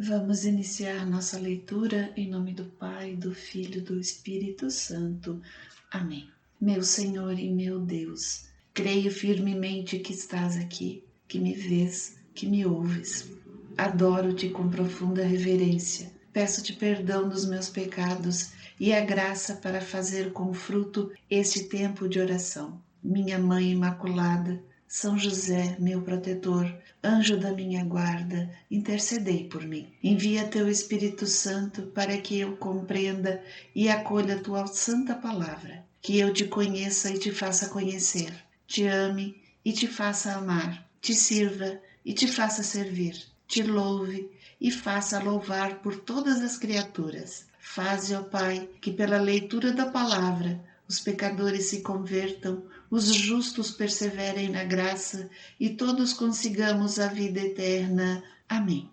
Vamos iniciar nossa leitura em nome do Pai, do Filho e do Espírito Santo. Amém. Meu Senhor e meu Deus, creio firmemente que estás aqui, que me vês, que me ouves. Adoro-te com profunda reverência. Peço-te perdão dos meus pecados e a graça para fazer com fruto este tempo de oração. Minha Mãe Imaculada, São José, meu protetor, anjo da minha guarda, intercedei por mim. Envia teu Espírito Santo para que eu compreenda e acolha a tua santa palavra, que eu te conheça e te faça conhecer, te ame e te faça amar, te sirva e te faça servir, te louve e faça louvar por todas as criaturas. Faze, ó Pai, que pela leitura da palavra os pecadores se convertam, os justos perseverem na graça e todos consigamos a vida eterna. Amém.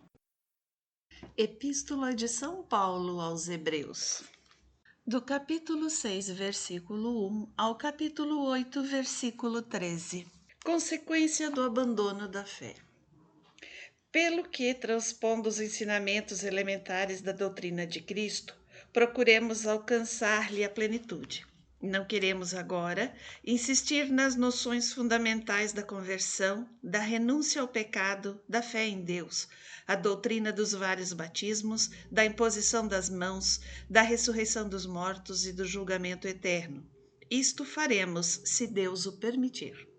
Epístola de São Paulo aos Hebreus. Do capítulo 6, versículo 1 ao capítulo 8, versículo 13. Consequência do abandono da fé. Pelo que, transpondo os ensinamentos elementares da doutrina de Cristo, procuremos alcançar-lhe a plenitude. Não queremos agora insistir nas noções fundamentais da conversão, da renúncia ao pecado, da fé em Deus, a doutrina dos vários batismos, da imposição das mãos, da ressurreição dos mortos e do julgamento eterno. Isto faremos, se Deus o permitir.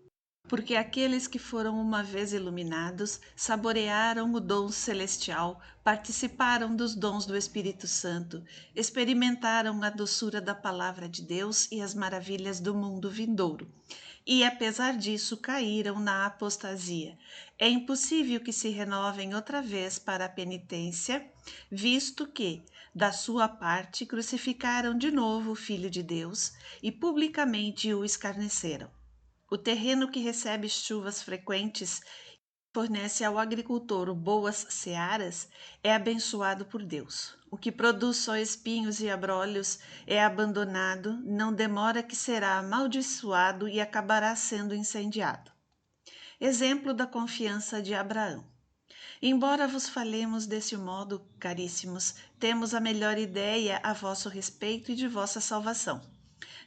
Porque aqueles que foram uma vez iluminados saborearam o dom celestial, participaram dos dons do Espírito Santo, experimentaram a doçura da palavra de Deus e as maravilhas do mundo vindouro. E, apesar disso, caíram na apostasia. É impossível que se renovem outra vez para a penitência, visto que, da sua parte, crucificaram de novo o Filho de Deus e publicamente o escarneceram. O terreno que recebe chuvas frequentes fornece ao agricultor boas searas é abençoado por Deus. O que produz só espinhos e abrolhos é abandonado, não demora que será amaldiçoado e acabará sendo incendiado. Exemplo da confiança de Abraão. Embora vos falemos desse modo, caríssimos, temos a melhor ideia a vosso respeito e de vossa salvação.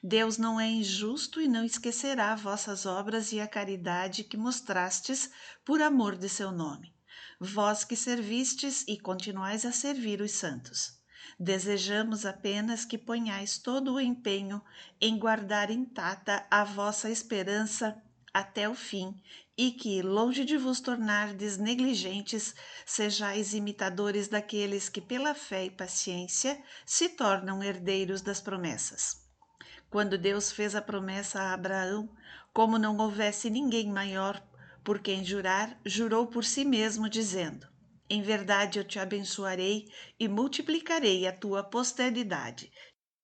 Deus não é injusto e não esquecerá vossas obras e a caridade que mostrastes por amor de seu nome. Vós que servistes e continuais a servir os santos. Desejamos apenas que ponhais todo o empenho em guardar intacta a vossa esperança até o fim, e que, longe de vos tornardes negligentes, sejais imitadores daqueles que, pela fé e paciência, se tornam herdeiros das promessas. Quando Deus fez a promessa a Abraão, como não houvesse ninguém maior por quem jurar, jurou por si mesmo, dizendo: Em verdade eu te abençoarei e multiplicarei a tua posteridade.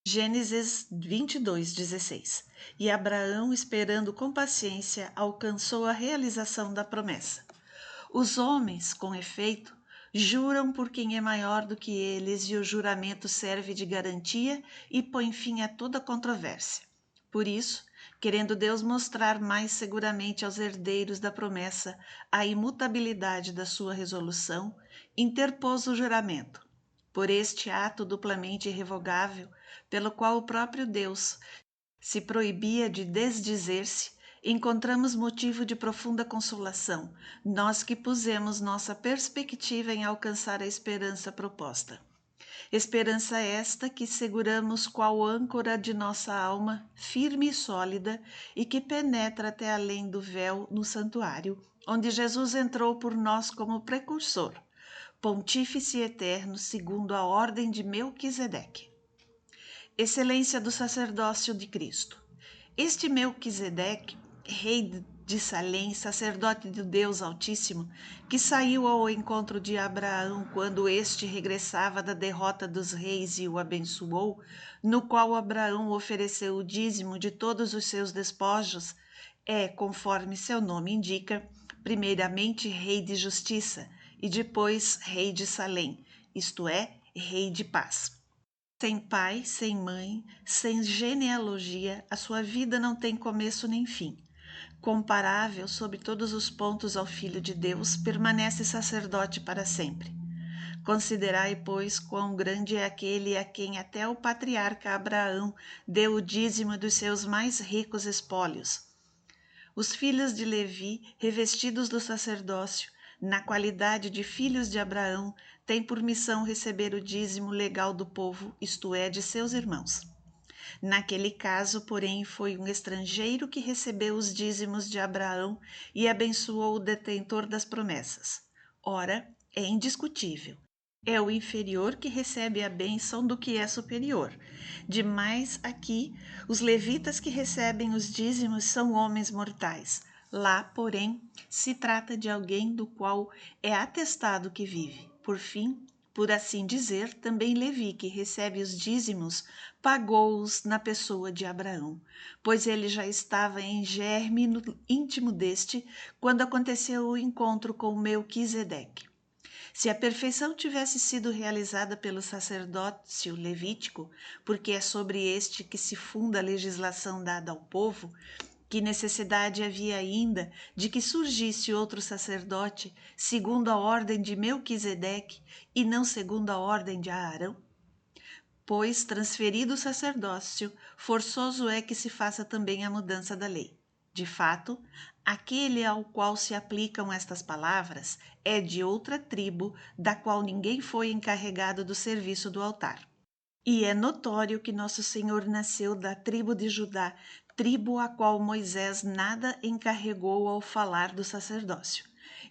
Gênesis 22:16. E Abraão, esperando com paciência, alcançou a realização da promessa. Os homens, com efeito, juram por quem é maior do que eles, e o juramento serve de garantia e põe fim a toda controvérsia. Por isso, querendo Deus mostrar mais seguramente aos herdeiros da promessa a imutabilidade da sua resolução, interpôs o juramento. Por este ato duplamente irrevogável, pelo qual o próprio Deus se proibia de desdizer-se, encontramos motivo de profunda consolação, nós que pusemos nossa perspectiva em alcançar a esperança proposta. Esperança esta que seguramos qual âncora de nossa alma, firme e sólida, e que penetra até além do véu no santuário, onde Jesus entrou por nós como precursor, pontífice eterno segundo a ordem de Melquisedeque. Excelência do sacerdócio de Cristo. Este Melquisedeque, rei de Salém, sacerdote do Deus Altíssimo, que saiu ao encontro de Abraão quando este regressava da derrota dos reis e o abençoou, no qual Abraão ofereceu o dízimo de todos os seus despojos, é, conforme seu nome indica, primeiramente rei de justiça e depois rei de Salém, isto é, rei de paz. Sem pai, sem mãe, sem genealogia, a sua vida não tem começo nem fim. Comparável sob todos os pontos ao Filho de Deus, permanece sacerdote para sempre. Considerai, pois, quão grande é aquele a quem até o patriarca Abraão deu o dízimo dos seus mais ricos espólios. Os filhos de Levi, revestidos do sacerdócio, na qualidade de filhos de Abraão, têm por missão receber o dízimo legal do povo, isto é, de seus irmãos. Naquele caso, porém, foi um estrangeiro que recebeu os dízimos de Abraão e abençoou o detentor das promessas. Ora, é indiscutível. É o inferior que recebe a bênção do que é superior. Demais aqui, os levitas que recebem os dízimos são homens mortais. Lá, porém, se trata de alguém do qual é atestado que vive. Por fim, por assim dizer, também Levi, que recebe os dízimos, pagou-os na pessoa de Abraão, pois ele já estava em germe no íntimo deste, quando aconteceu o encontro com Melquisedeque. Se a perfeição tivesse sido realizada pelo sacerdócio levítico, porque é sobre este que se funda a legislação dada ao povo, que necessidade havia ainda de que surgisse outro sacerdote segundo a ordem de Melquisedeque e não segundo a ordem de Arão? Pois, transferido o sacerdócio, forçoso é que se faça também a mudança da lei. De fato, aquele ao qual se aplicam estas palavras é de outra tribo, da qual ninguém foi encarregado do serviço do altar. E é notório que nosso Senhor nasceu da tribo de Judá, tribo a qual Moisés nada encarregou ao falar do sacerdócio.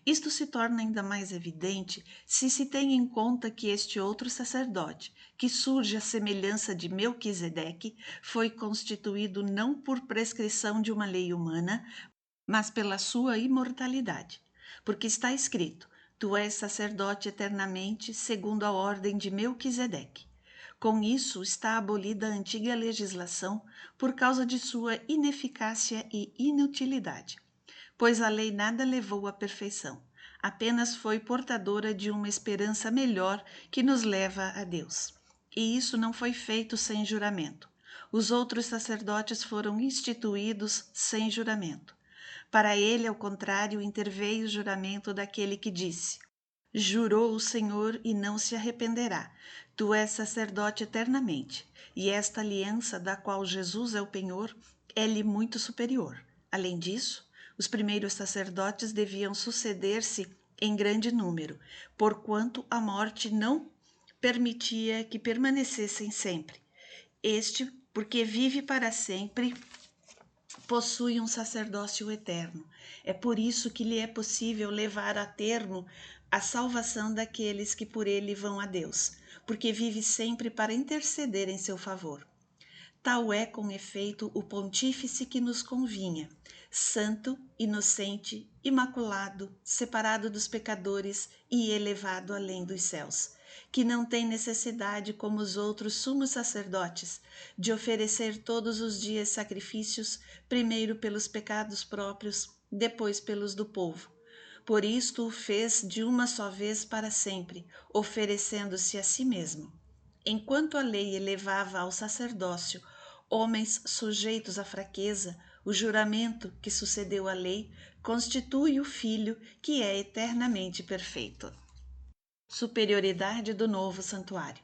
Isto se torna ainda mais evidente se se tem em conta que este outro sacerdote, que surge à semelhança de Melquisedeque, foi constituído não por prescrição de uma lei humana, mas pela sua imortalidade. Porque está escrito: Tu és sacerdote eternamente, segundo a ordem de Melquisedeque. Com isso, está abolida a antiga legislação por causa de sua ineficácia e inutilidade, pois a lei nada levou à perfeição, apenas foi portadora de uma esperança melhor que nos leva a Deus. E isso não foi feito sem juramento. Os outros sacerdotes foram instituídos sem juramento. Para ele, ao contrário, interveio o juramento daquele que disse: Jurou o Senhor e não se arrependerá. Tu és sacerdote eternamente, e esta aliança, da qual Jesus é o penhor, é-lhe muito superior. Além disso, os primeiros sacerdotes deviam suceder-se em grande número, porquanto a morte não permitia que permanecessem sempre. Este, porque vive para sempre, possui um sacerdócio eterno. É por isso que lhe é possível levar a termo a salvação daqueles que por ele vão a Deus, porque vive sempre para interceder em seu favor. Tal é, com efeito, o pontífice que nos convinha, santo, inocente, imaculado, separado dos pecadores e elevado além dos céus, que não tem necessidade, como os outros sumos sacerdotes, de oferecer todos os dias sacrifícios, primeiro pelos pecados próprios, depois pelos do povo. Por isto o fez de uma só vez para sempre, oferecendo-se a si mesmo. Enquanto a lei elevava ao sacerdócio homens sujeitos à fraqueza, o juramento que sucedeu à lei constitui o Filho que é eternamente perfeito. Superioridade do novo santuário.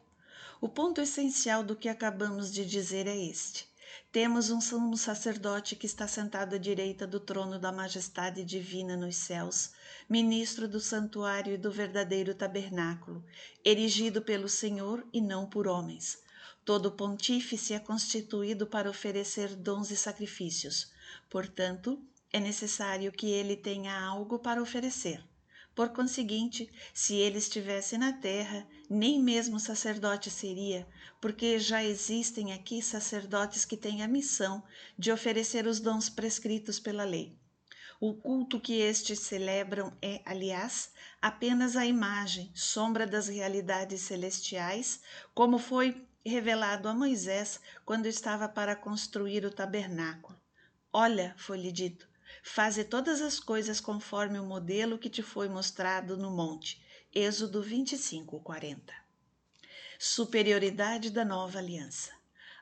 O ponto essencial do que acabamos de dizer é este. Temos um sumo sacerdote que está sentado à direita do trono da majestade divina nos céus, ministro do santuário e do verdadeiro tabernáculo, erigido pelo Senhor e não por homens. Todo pontífice é constituído para oferecer dons e sacrifícios. Portanto, é necessário que ele tenha algo para oferecer. Por conseguinte, se ele estivesse na terra, nem mesmo sacerdote seria, porque já existem aqui sacerdotes que têm a missão de oferecer os dons prescritos pela lei. O culto que estes celebram é, aliás, apenas a imagem, sombra das realidades celestiais, como foi revelado a Moisés quando estava para construir o tabernáculo. Olha, foi-lhe dito, faze todas as coisas conforme o modelo que te foi mostrado no monte. Êxodo 25:40. Superioridade da nova aliança.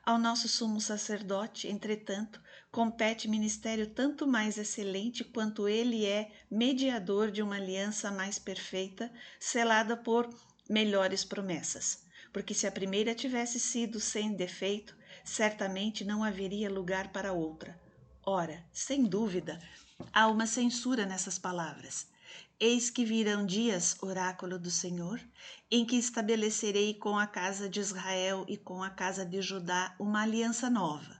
Ao nosso sumo sacerdote, entretanto, compete ministério tanto mais excelente quanto ele é mediador de uma aliança mais perfeita, selada por melhores promessas, porque se a primeira tivesse sido sem defeito, certamente não haveria lugar para outra. Ora, sem dúvida, há uma censura nessas palavras. Eis que virão dias, oráculo do Senhor, em que estabelecerei com a casa de Israel e com a casa de Judá uma aliança nova,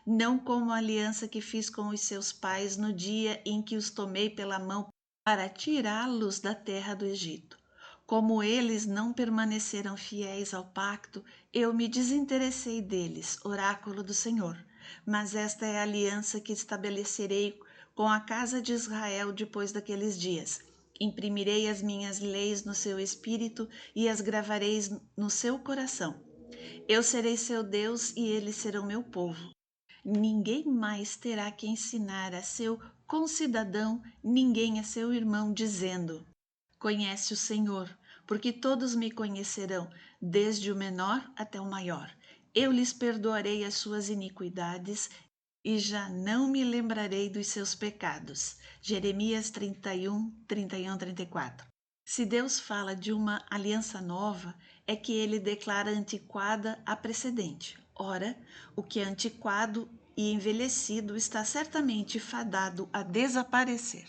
não como a aliança que fiz com os seus pais no dia em que os tomei pela mão para tirá-los da terra do Egito. Como eles não permaneceram fiéis ao pacto, eu me desinteressei deles, oráculo do Senhor. Mas esta é a aliança que estabelecerei com a casa de Israel depois daqueles dias. Imprimirei as minhas leis no seu espírito e as gravarei no seu coração. Eu serei seu Deus e eles serão meu povo. Ninguém mais terá que ensinar a seu concidadão, ninguém a seu irmão, dizendo: Conhece o Senhor, porque todos me conhecerão, desde o menor até o maior. Eu lhes perdoarei as suas iniquidades e já não me lembrarei dos seus pecados. Jeremias 31, 31, 34. Se Deus fala de uma aliança nova, é que ele declara antiquada a precedente. Ora, o que é antiquado e envelhecido está certamente fadado a desaparecer.